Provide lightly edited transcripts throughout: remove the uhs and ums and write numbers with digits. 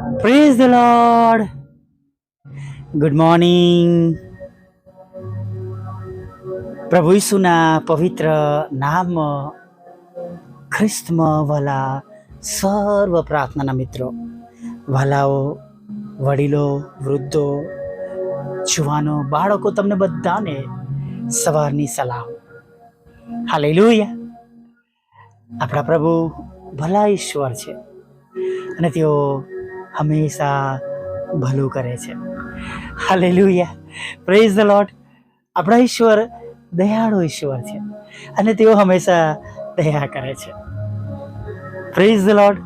Praise the lord. Good morning. પ્રભુ ઈસુના પવિત્ર નામ ખ્રિસ્તમાં વાલા સર્વ પ્રાર્થનાના મિત્રો, વાલાઓ, વડીલો, વૃદ્ધો, જુવાનો, બાળકો, તમને બધાને સવારની સલામ. હાલેલુયા. આપણા પ્રભુ ભલા ઈશ્વર છે અને તેઓ હંમેશા ભલું કરે છે. હાલેલુયા. Praise the lord. આપણા ઈશ્વર દયાળુ ઈશ્વર છે અને તેઓ હંમેશા દયા કરે છે. Praise the lord.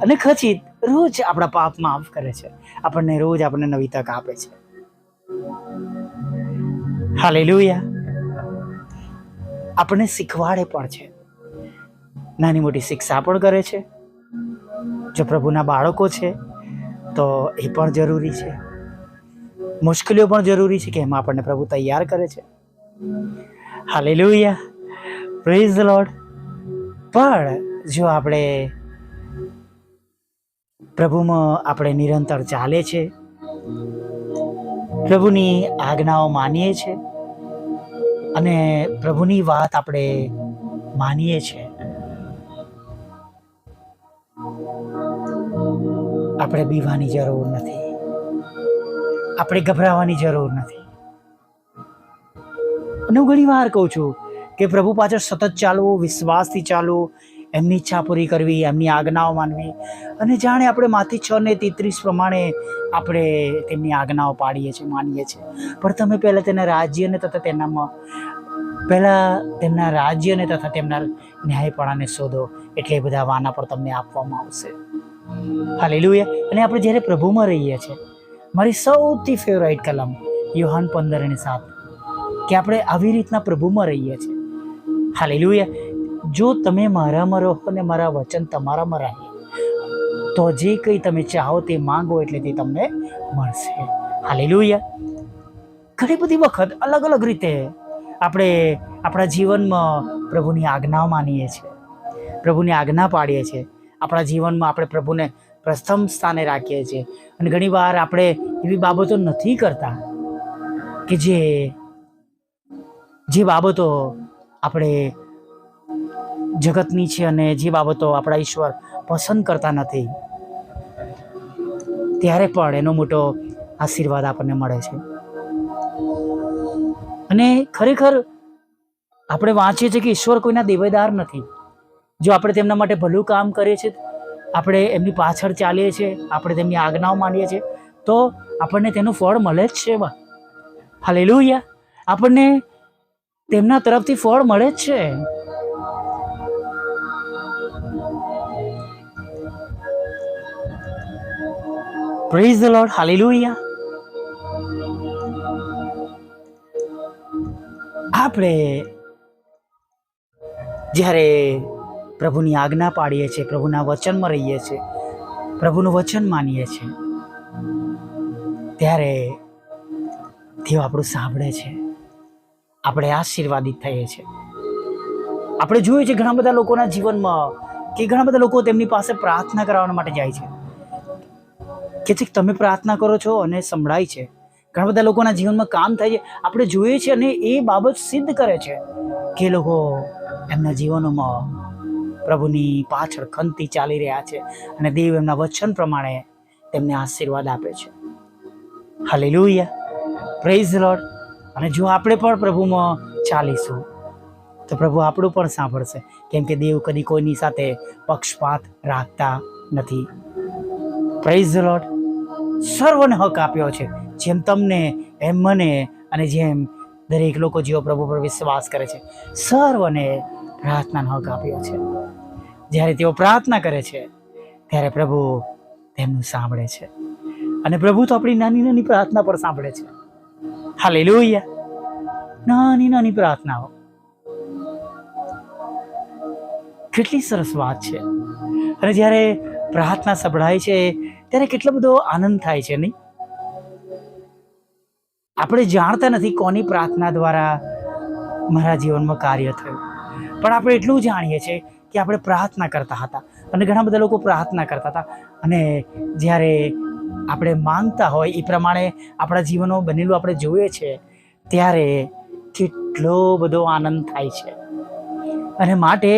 અને ખચિત રોજ આપણા પાપ માફ કરે છે, રોજ આપણને નવી તક આપે છે. હાલેલુયા. આપણને શીખવાડે પણ છે, નાની મોટી શિક્ષા પણ કરે છે. જો પ્રભુના બાળકો છે તો એ પણ જરૂરી છે. મુશ્કેલીઓ પણ જરૂરી છે કે એમાં આપણને પ્રભુ તૈયાર કરે છે. હાલેલુયા. Praise the lord. પણ જો આપણે પ્રભુમાં આપણે નિરંતર ચાલે છે, પ્રભુની આજ્ઞાઓ માનીએ છે અને પ્રભુની વાત આપણે માનીએ છીએ, આપણે બીવાની જરૂર નથી, આપણે ગભરાવાની જરૂર નથી. અને હું ઘણી વાર કહું છું કે પ્રભુ પાછળ સતત ચાલવું, વિશ્વાસથી ચાલવું, એમની ઈચ્છા પૂરી કરવી, એમની આજ્ઞાઓ માનવી. અને જાણે આપણે માથી 6:33 પ્રમાણે આપણે તેમની આજ્ઞાઓ પાડીએ છીએ, માનીએ છીએ. પણ તમે પહેલાં તેના રાજ્યને તથા તેમના રાજ્યને તથા તેમના ન્યાયપણાને શોધો, એટલે એ બધા વાના પર તમને આપવામાં આવશે. હાલેલુયા. અને આપણે જ્યારે પ્રભુમાં રહીએ છીએ, મારી સૌથી ફેવરાઇટ કલમ યોહાન 15:7, કે આપણે આવી રીતના પ્રભુમાં રહીએ છીએ. હાલેલુયા. જો તમે મારામાં રહો અને મારા વચન તમારામાં રહે તો જે કંઈ તમે ચાહો તે માંગો એટલે તે તમને મળશે. હાલેલુયા. ઘણી બધી વખત અલગ અલગ રીતે આપણે આપણા જીવનમાં પ્રભુની આજ્ઞા માનીએ છીએ, પ્રભુની આજ્ઞા પાડીએ છીએ. આપણા જીવનમાં આપણે પ્રભુને પ્રથમ સ્થાને રાખીએ છીએ. અને ઘણી વાર આપણે એવી બાબતો નથી કરતા કે જે બાબતો આપણે જગતની છે અને જે બાબતો આપણા ઈશ્વર પસંદ કરતા નથી, ત્યારે પણ એનો મોટો આશીર્વાદ આપણને મળે છે. અને ખરેખર આપણે વાંચીએ છીએ કે ઈશ્વર કોઈના દેવેદાર નથી. જો આપણે તેમના માટે ભલું કામ કરીએ છીએ, આપણે એમની પાછળ ચાલીએ છીએ, આપણે તેમની આજ્ઞાઓ માનીએ છીએ, તો આપણને તેનું ફળ મળે જ છે. હાલેલુયા. આપણને તેમના તરફથી ફળ મળે જ છે. Praise the lord. હાલેલુયા. આપણે જ્યારે પ્રભુની આજ્ઞા પાડીએ છીએ, પ્રભુના વચનમાં રહીએ છીએ, પ્રભુનું વચન માનીએ છીએ, ત્યારે તેઓ આપણું સાંભળે છે, આપણે આશીર્વાદિત થઈએ છીએ. આપણે જોઈએ છીએ ઘણા બધા લોકોના જીવનમાં કે ઘણા બધા લોકો તેમની પાસે પ્રાર્થના કરવા માટે જાય છે કે તમે પ્રાર્થના કરો છો અને સંભળાય છે. ઘણા બધા લોકોના જીવનમાં કામ થાય છે, આપણે જોઈએ છીએ, અને એ બાબત સિદ્ધ કરે છે કે લોકો એમના જીવનોમાં પ્રભુની પાછળ ખંતી ચાલી રહ્યા છે અને દેવ એમના વચન પ્રમાણે તેમને આશીર્વાદ આપે છે. હાલેલુયા. Praise the lord. અને જો આપણે પણ પ્રભુમાં ચાલીશું તો પ્રભુ આપણું પણ સાંભળશે, કેમ કે દેવ કદી કોઈની સાથે પક્ષપાત રાખતા નથી. Praise the lord. સર્વને હક આપ્યો છે, જેમ તમને એમ મને અને જેમ દરેક લોકો જેઓ પ્રભુ પર વિશ્વાસ કરે છે, સર્વને પ્રાર્થનાનો હક આપ્યો છે. જ્યારે તેઓ પ્રાર્થના કરે છે ત્યારે પ્રભુ તેમનું સાંભળે છે. અને પ્રભુ તો આપણી નાની નાની પ્રાર્થના પર સાંભળે છે. હાલેલુયા. નાની નાની પ્રાર્થનાઓ, કેટલી સરસ વાત છે. અને જ્યારે પ્રાર્થના સંભળાય છે ત્યારે કેટલો બધો આનંદ થાય છે, નહીં? આપણે જાણતા નથી કોની પ્રાર્થના દ્વારા મારા જીવનમાં કાર્ય થયું, પણ આપણે એટલું જાણીએ છીએ કે આપણે પ્રાર્થના કરતા હતા અને ઘણા બધા લોકો પ્રાર્થના કરતા હતા અને જ્યારે આપણે માંગતા હોય એ પ્રમાણે આપણા જીવનમાં બનેલું આપણે જોઈએ છે ત્યારે કેટલો બધો આનંદ થાય છે. અને માટે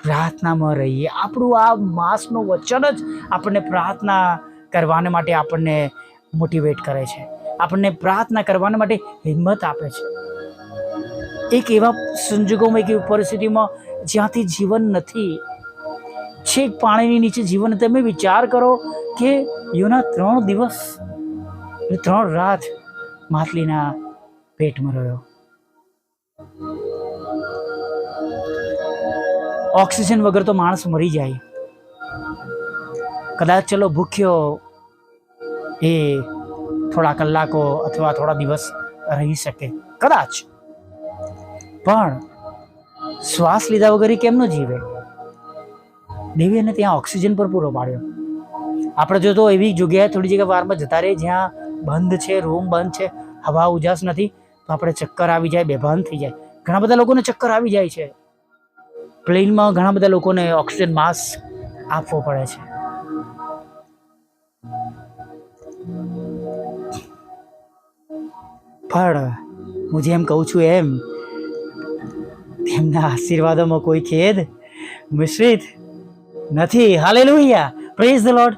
પ્રાર્થનામાં રહીએ. આપણું આ માસનું વચન જ આપણને પ્રાર્થના કરવાને માટે આપણને મોટિવેટ કરે છે, આપણને પ્રાર્થના કરવાને માટે હિંમત આપે છે. એક એવા સંજોગોમાં, એક એવી પરિસ્થિતિમાં જ્યાંથી જીવન નથી, છેક પાણીની નીચે જીવન. તમે વિચાર કરો કે યોના 3 દિવસ 3 રાત માછલીના પેટમાં રહ્યો. ઓક્સિજન વગર તો માણસ મરી જાય. કદાચ ચલો ભૂખ્યો એ થોડા કલાકો અથવા થોડા દિવસ રહી શકે, કદાચ, પણ શ્વાસ લીધા વગર કેમનો જીવે? દેવી એને ત્યાં ઓક્સિજન પર પૂરો પાડ્યો. આપણે જો તો એવી જગ્યાએ થોડી જગ્યા વારમાં જતા રહીએ જ્યાં બંધ છે, રૂમ બંધ છે, હવા ઉજાસ નથી, તો આપણે ચક્કર આવી જાય, બેભાન થઈ જાય. ઘણા બધા લોકોને ચક્કર આવી જાય છે. પ્લેનમાં ઘણા બધા લોકોને ઓક્સિજન માસ્ક આપવો પડે છે. પણ હું જેમ કહું છું એમ તેમના આશીર્વાદોમાં કોઈ ખેદ મિશ્રિત નથી. Hallelujah, praise the lord.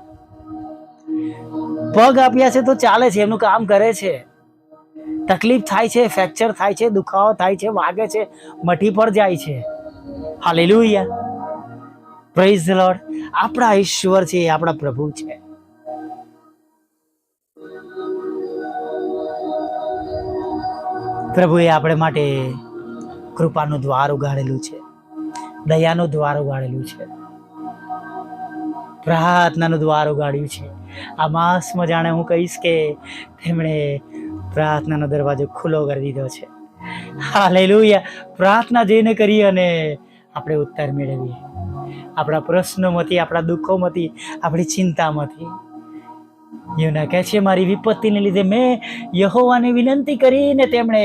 પગ આપ્યા છે તો ચાલે છે, એમનું કામ કરે છે. તકલીફ થાય છે, ફ્રેક્ચર થાય છે, દુખાવો થાય છે, વાગે છે, મટી પર જાય છે. Hallelujah, praise the lord. આપણા ઈશ્વર છે, આપણા પ્રભુ છે. પ્રભુએ આપણે માટે કૃપાનું દ્વાર ઉગાડેલું છે, દયાનું દ્વાર ઉગાડેલું છે, પ્રાર્થનાનું દ્વાર ઉગાડ્યું છે. આ માસમાં જાણે હું કહીશ કે તેમણે પ્રાર્થનાનો દરવાજો ખુલ્લો કરી દીધો છે. હાલેલુયા. પ્રાર્થના જઈને કરીએ અને આપણે ઉત્તર મેળવીએ આપણા પ્રશ્નોમાંથી, આપણા દુઃખોમાંથી, આપણી ચિંતામાંથી. યોના કહે છે, મારી વિપત્તિને લીધે મેં યહોવાને વિનંતી કરીને તેમણે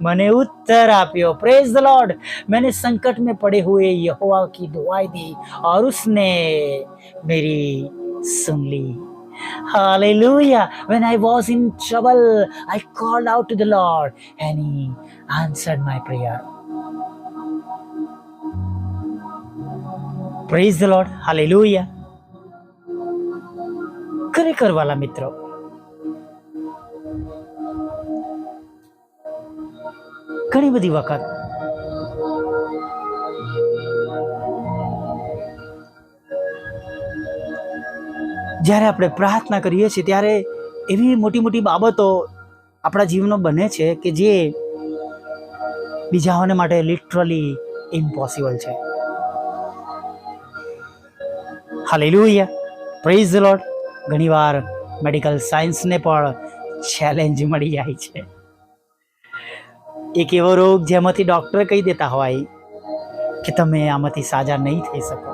મને उत्तर आप्यो. Praise the lord. मैंने संकट में पड़े हुए यहोवा की दुआएं दी और उसने मेरी सुन ली. Hallelujah. When I was in trouble, I called out to the Lord and He answered my prayer. Praise the Lord. Hallelujah. ખરેખર વાલા મિત્રો, ઘણી બધી વખત જ્યારે આપણે પ્રાર્થના કરીએ છીએ ત્યારે એવી મોટી મોટી બાબતો આપણા જીવનમાં બને છે કે જે બીજાઓને માટે લિટરલી ઇમ્પોસિબલ છે. Hallelujah, praise the lord. ઘણીવાર મેડિકલ સાયન્સને પણ ચેલેન્જ મળી જાય છે. એક એવો રોગ જેમાંથી ડૉક્ટર કહી દેતા હોય કે તમે આમાંથી સાજા નહીં થઈ શકો,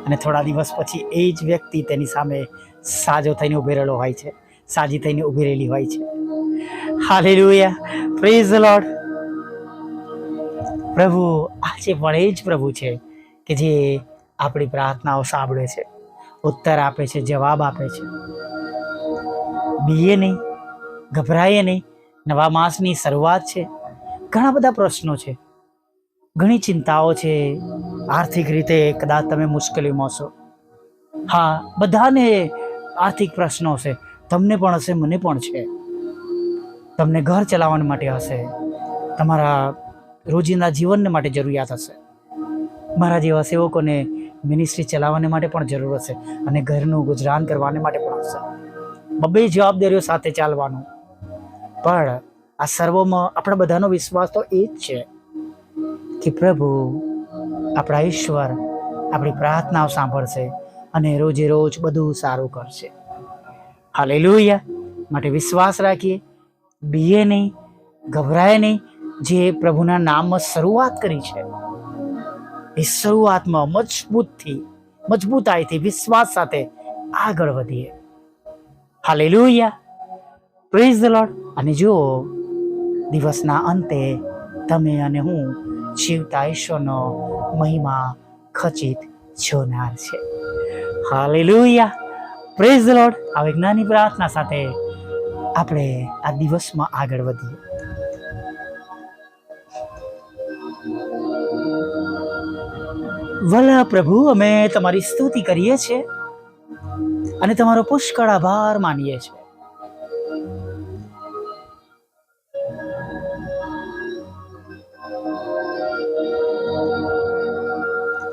અને થોડા દિવસ પછી એ જ વ્યક્તિ તેની સામે સાજો થઈને ઊભી રહેલો હોય છે, સાજી થઈને ઊભી રહેલી હોય છે. Hallelujah, praise the lord. પ્રભુ આજે પણ એ જ પ્રભુ છે કે જે આપણી પ્રાર્થનાઓ સાંભળે છે, ઉત્તર આપે છે, જવાબ આપે છે. બીએ નહીં, ગભરાઈએ નહીં. નવા માસની શરૂઆત છે. ઘણા બધા પ્રશ્નો છે, ઘણી ચિંતાઓ છે. આર્થિક રીતે કદાચ તમે મુશ્કેલીમાં છો. હા, બધાને આર્થિક પ્રશ્નો હશે. તમને પણ હશે, મને પણ છે. તમને ઘર ચલાવવા માટે હશે, તમારા રોજિંદા જીવનને માટે જરૂરિયાત હશે. મારા જેવા સેવકોને મિનિસ્ટ્રી ચલાવવાને માટે પણ જરૂર હશે, અને ઘરનું ગુજરાન કરવાને માટે પણ હશે. બબ્બે જવાબદારીઓ સાથે ચાલવાનું. પણ આ સર્વમાં આપણા બધાનો વિશ્વાસ તો એ જ છે કે પ્રભુ આપણા ઈશ્વર આપણી પ્રાર્થનાઓ સાંભળશે અને રોજે રોજ બધું સારું કરશે. હાલેલુયા. માટે વિશ્વાસ રાખીએ, બીએ નહીં, ગભરાય નહીં. જે પ્રભુના નામમાં શરૂઆત કરી છે એ શરૂઆતમાં મજબૂતાઈથી વિશ્વાસ સાથે આગળ વધીએ. Hallelujah, praise the lord. અને જો દિવસના અંતે તમે અને હું જીવતા ઈશ્વરનો મહિમા ખચિત જોનાર છે. Hallelujah, praise the lord. આ એક નાની પ્રાર્થના સાથે આપણે આ દિવસમાં આગળ વધીએ. વલા પ્રભુ, અમે તમારી સ્તુતિ કરીએ છીએ અને તમારો પુષ્કળ આભાર માનીએ છીએ.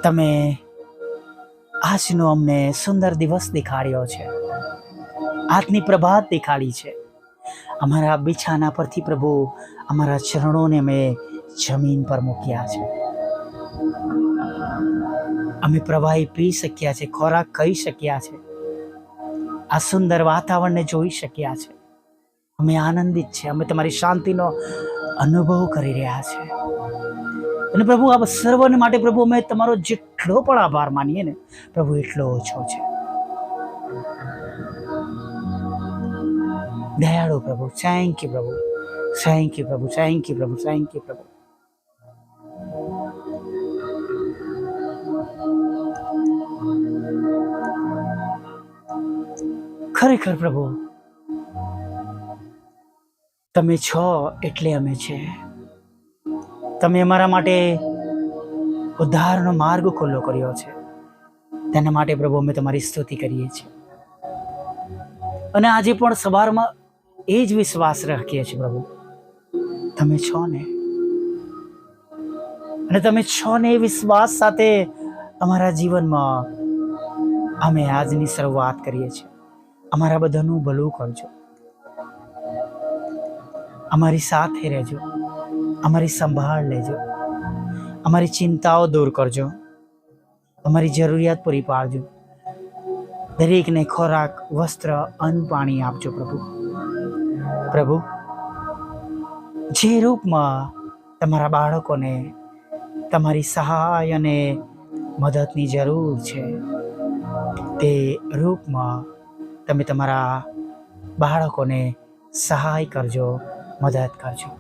તમે આજનો અમને સુંદર દિવસ દેખાડ્યો છે, આજની પ્રભાત દેખાડી છે. અમારા બિછાના પરથી પ્રભુ અમારા ચરણોને અમે જમીન પર મૂક્યા છે. અમે પ્રવાહી પી શક્યા છે, ખોરાક ખાઈ શક્યા છે, આ સુંદર વાતાવરણને જોઈ શક્યા છે. અમે આનંદિત છે, અમે તમારી શાંતિનો અનુભવ કરી રહ્યા છે. અને પ્રભુ, આ સર્વને માટે પ્રભુ અમે તમારો જેટલો પણ આભાર માનીએ ને પ્રભુ, એટલો ઓછો છે. દયાળુ પ્રભુ, થેન્ક યુ પ્રભુ, થેન્ક યુ પ્રભુ, થેન્ક યુ પ્રભુ, થેન્ક યુ પ્રભુ. ખરેખર પ્રભુ, તમે છો એટલે અમે છે. તમે અમારા માટે ઉદ્ધારનો માર્ગ ખુલ્લો કર્યો છે. તેના માટે પ્રભુ અમે તમારી સ્તુતિ કરીએ છીએ. અને આજે પણ સવારમાં એ જ વિશ્વાસ રાખીએ છીએ પ્રભુ, તમે છો ને. અને તમે છો ને એ વિશ્વાસ સાથે અમારા જીવનમાં અમે આજની શરૂઆત કરીએ છીએ. અમારા બધાનું ભલું કરજો, અમારી સાથે રહેજો, અમારી સંભાળ લેજો, અમારી ચિંતાઓ દૂર કરજો, અમારી જરૂરિયાત પૂરી પાડજો. દરેકને ખોરાક, વસ્ત્ર, અન્ન, પાણી આપજો પ્રભુ. પ્રભુ, જે રૂપમાં તમારા બાળકોને તમારી સહાય અને મદદની જરૂર છે, તે રૂપમાં તમે તમારા બાળકોને સહાય કરજો, મદદ કરજો.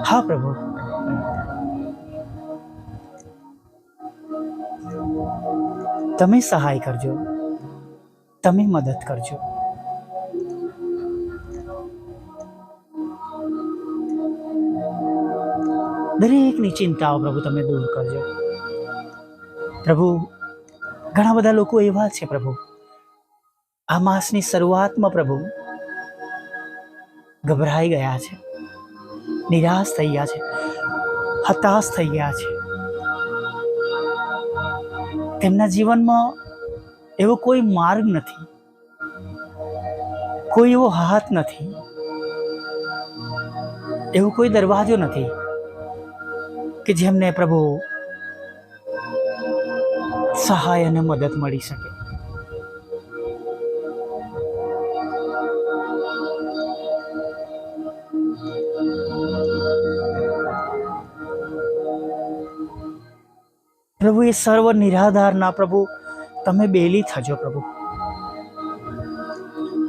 હા પ્રભુ, તમે સહાય કરજો, તમે મદદ કરજો. દરેકની ચિંતાઓ પ્રભુ તમે દૂર કરજો. પ્રભુ, ઘણા બધા લોકો એવા છે પ્રભુ, આ માસની શરૂઆતમાં પ્રભુ ગભરાઈ ગયા છે, નિરાશ થઈ ગયા છે, હતાશ થઈ ગયા છે. તેમના જીવનમાં એવો કોઈ માર્ગ નથી, કોઈ એવો હાથ નથી, એવો કોઈ દરવાજો નથી કે જેમને પ્રભુ સહાય અને મદદ મળી શકે. પ્રભુ, એ સર્વ નિરાધારના પ્રભુ તમે બેલી થજો પ્રભુ.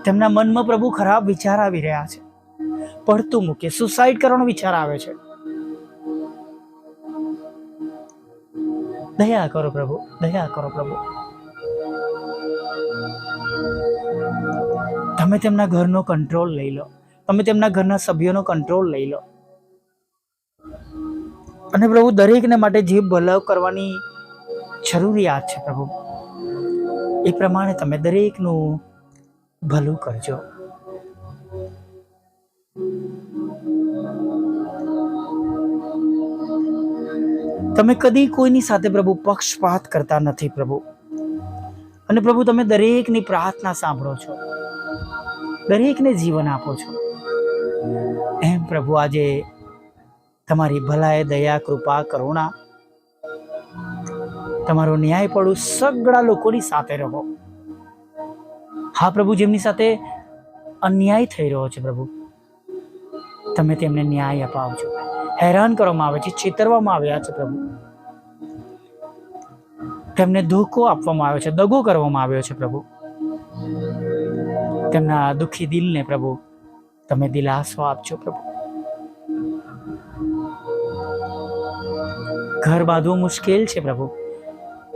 તેમના મનમાં પ્રભુ ખરાબ વિચાર આવી રહ્યા છે, પડતું મૂકે, સુસાઇડ કરવાનો વિચાર આવે છે. દયા કરો પ્રભુ, દયા કરો પ્રભુ. તમે તેમના ઘરનો કંટ્રોલ લઈ લો, તમે તેમના ઘરના સભ્યોનો કંટ્રોલ લઈ લો. અને પ્રભુ, દરેકને માટે જે ભલાવ કરવાની જરૂરિયાત છે પ્રભુ, એ પ્રમાણે તમે દરેકનું ભલું કરજો. તમે કદી કોઈની સાથે પ્રભુ પક્ષપાત કરતા નથી પ્રભુ. અને પ્રભુ, તમે દરેકની પ્રાર્થના સાંભળો છો, દરેકને જીવન આપો છો. એમ પ્રભુ, આજે તમારી ભલાઈ, દયા, કૃપા, કરુણા, તમારો ન્યાય પડું સગળા લોકોની સાથે રહો. હા પ્રભુ, જેમની સાથે અન્યાય થઈ રહ્યો છે પ્રભુ, તમે તેમને ન્યાય અપાવજો. હેરાન કરવામાં આવે છે, છેતરવામાં આવ્યા છે પ્રભુ, તેમને ધોકો આપવામાં આવ્યો છે, દગો કરવામાં આવ્યો છે પ્રભુ. તેમના દુઃખી દિલને પ્રભુ તમે દિલાસો આપજો પ્રભુ. ઘર બાંધવું મુશ્કેલ છે પ્રભુ,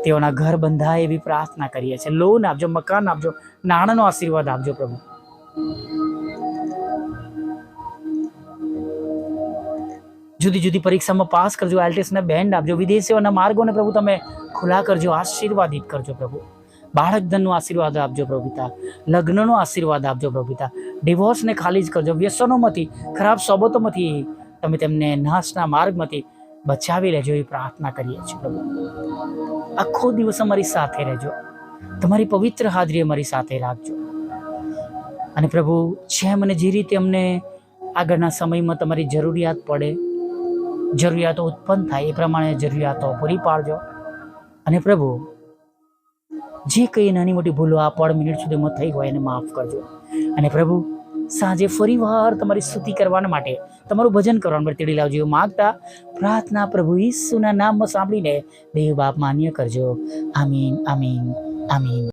તેઓના ઘર બંધાય એવી પ્રાર્થના કરીએ છીએ. લોન આપજો, મકાન આપજો, નાણાંનો આશીર્વાદ આપજો પ્રભુ. જુદી જુદી પરીક્ષામાં પાસ કરજો, આઈએલટીએસના બેન્ડ આપજો, વિદેશીઓના માર્ગોને પ્રભુ તમે ખુલ્લા કરજો, આશીર્વાદિત કરજો પ્રભુ. બાળક ધનનો આશીર્વાદ આપજો પ્રભુ પિતા, લગ્નનો આશીર્વાદ આપજો પ્રભુ પિતા. ડિવોર્સને ખાલી જ કરજો, વ્યસનોમાંથી, ખરાબ સોબતોમાંથી તમે તેમને નાશના માર્ગમાંથી બચાવી લેજો એવી પ્રાર્થના કરીએ છીએ પ્રભુ. આખો દિવસ અમારી સાથે રહેજો, તમારી પવિત્ર હાજરી અમારી સાથે રાખજો. અને પ્રભુ, જેમ અને જે રીતે અમને આગળના સમયમાં તમારી જરૂરિયાત પડે, જરૂરિયાતો ઉત્પન્ન થાય એ પ્રમાણે જરૂરિયાતો પૂરી પાડજો. અને પ્રભુ, જે કંઈ નાની મોટી ભૂલો આ પળ મિનિટ સુધીમાં થઈ હોય એને માફ કરજો. અને પ્રભુ, સાંજે ફરીવાર તમારી સ્તુતિ કરવા માટે, તમારું ભજન કરવા માટે તેડી લાવજો એવું માગતા પ્રાર્થના પ્રભુ ઈસુના નામમાં સાંભળીને દેવ બાપ માન્ય કરજો. આમીન, આમીન, આમીન.